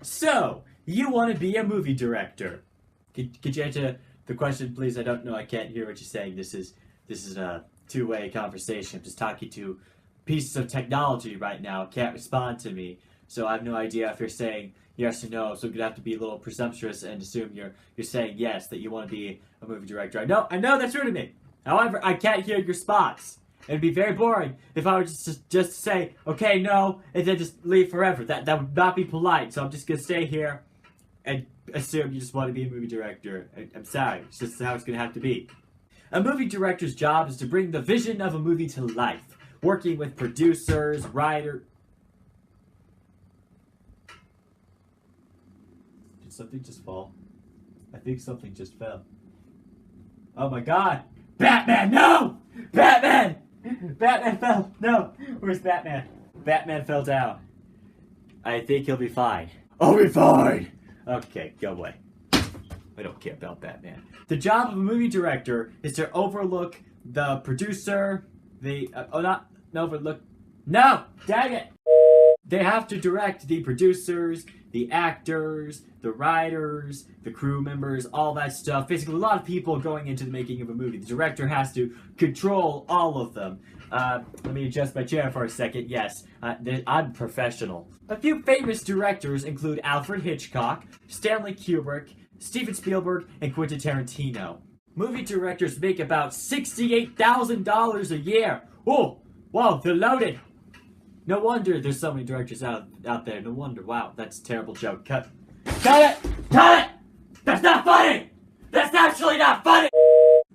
So, you want to be a movie director. Could you answer the question, please? I don't know. I can't hear what you're saying. This is a two-way conversation. I'm just talking to pieces of technology right now. Can't respond to me. So I have no idea if you're saying yes or no. So I'm gonna have to be a little presumptuous and assume you're saying yes, that you want to be a movie director. I know that's rude of me. However, I can't hear your response. It'd be very boring if I were just say, okay, no, and then just leave forever. That would not be polite. So I'm just gonna stay here and assume you just want to be a movie director. I'm sorry. It's just how it's gonna have to be. A movie director's job is to bring the vision of a movie to life, working with producers, writers. Did something just fall? I think something just fell. Oh my god! Batman, no! Batman! Batman fell! No! Where's Batman? Batman fell down. I think he'll be fine. I'll be fine! Okay, go away. I don't care about Batman. The job of a movie director is to overlook the producer, no! Dang it! They have to direct the producers, the actors, the writers, the crew members, all that stuff. Basically, a lot of people going into the making of a movie. The director has to control all of them. Let me adjust my chair for a second. Yes, I'm professional. A few famous directors include Alfred Hitchcock, Stanley Kubrick, Steven Spielberg, and Quentin Tarantino. Movie directors make about $68,000 a year. Oh, whoa, they're loaded. No wonder there's so many directors out there. No wonder. Wow, that's a terrible joke. Cut it! Cut it! That's not funny! That's actually not funny!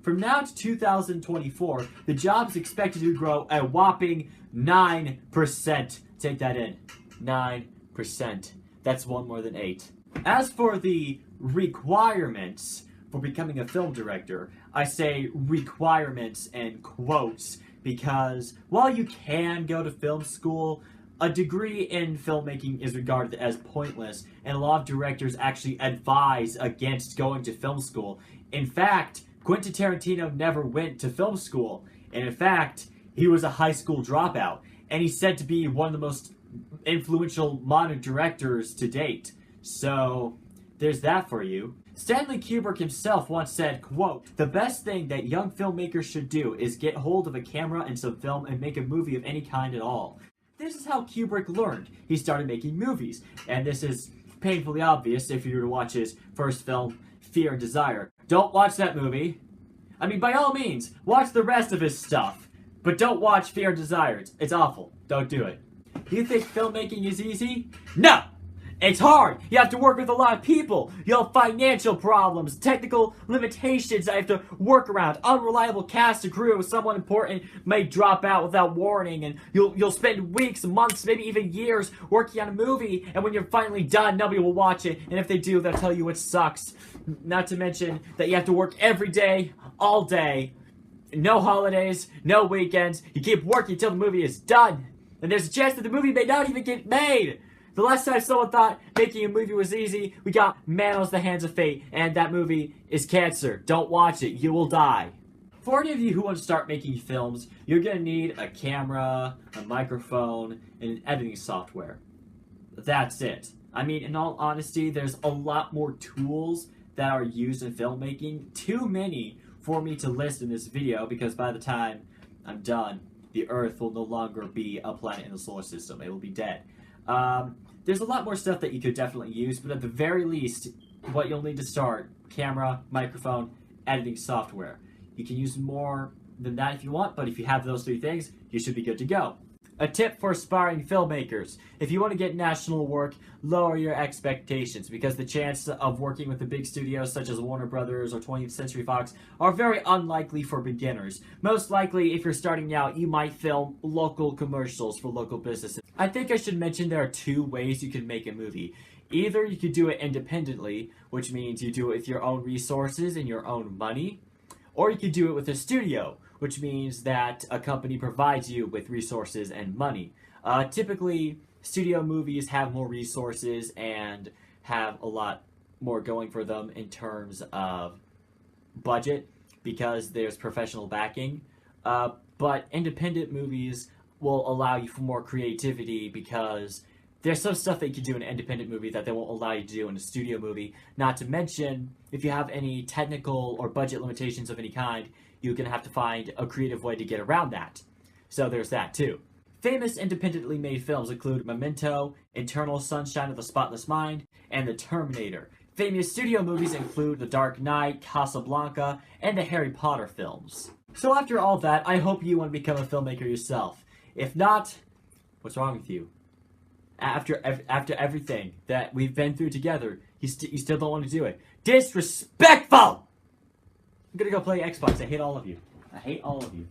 From now to 2024, the job is expected to grow a whopping 9%. Take that in. 9%. That's one more than 8. As for the requirements for becoming a film director, I say requirements in quotes because while you can go to film school, a degree in filmmaking is regarded as pointless, and a lot of directors actually advise against going to film school. In fact, Quentin Tarantino never went to film school, and in fact, he was a high school dropout, and he's said to be one of the most influential modern directors to date. So, there's that for you. Stanley Kubrick himself once said, quote, "The best thing that young filmmakers should do is get hold of a camera and some film and make a movie of any kind at all." This is how Kubrick learned. He started making movies, and this is painfully obvious if you were to watch his first film, Fear and Desire. Don't watch that movie. I mean, by all means, watch the rest of his stuff, but don't watch Fear and Desire. It's awful. Don't do it. You think filmmaking is easy? No! It's hard. You have to work with a lot of people. You'll have financial problems, technical limitations that you have to work around, unreliable cast and crew. Someone important may drop out without warning, and you'll spend weeks, months, maybe even years working on a movie, and when you're finally done, nobody will watch it, and if they do, they'll tell you it sucks. Not to mention that you have to work every day, all day, no holidays, no weekends. You keep working until the movie is done, and there's a chance that the movie may not even get made. The last time someone thought making a movie was easy, we got Manos the Hands of Fate, and that movie is cancer. Don't watch it. You will die. For any of you who want to start making films, you're going to need a camera, a microphone, and an editing software. That's it. I mean, in all honesty, there's a lot more tools that are used in filmmaking. Too many for me to list in this video, because by the time I'm done, the Earth will no longer be a planet in the solar system. It will be dead. There's a lot more stuff that you could definitely use, but at the very least, what you'll need to start, camera, microphone, editing software. You can use more than that if you want, but if you have those 3 things, you should be good to go. A tip for aspiring filmmakers: if you want to get national work, lower your expectations, because the chance of working with the big studios such as Warner Brothers or 20th Century Fox are very unlikely for beginners. Most likely, if you're starting out, you might film local commercials for local businesses. I think I should mention there are 2 ways you can make a movie. Either you could do it independently, which means you do it with your own resources and your own money, or you could do it with a studio, which means that a company provides you with resources and money. Typically, studio movies have more resources and have a lot more going for them in terms of budget because there's professional backing. But independent movies will allow you for more creativity because There's some stuff that you can do in an independent movie that they won't allow you to do in a studio movie. Not to mention, if you have any technical or budget limitations of any kind, you're going to have to find a creative way to get around that. So there's that too. Famous independently made films include Memento, Eternal Sunshine of the Spotless Mind, and The Terminator. Famous studio movies include The Dark Knight, Casablanca, and the Harry Potter films. So after all that, I hope you want to become a filmmaker yourself. If not, what's wrong with you? After everything that we've been through together, you still don't want to do it. Disrespectful! I'm gonna go play Xbox. I hate all of you. I hate all of you.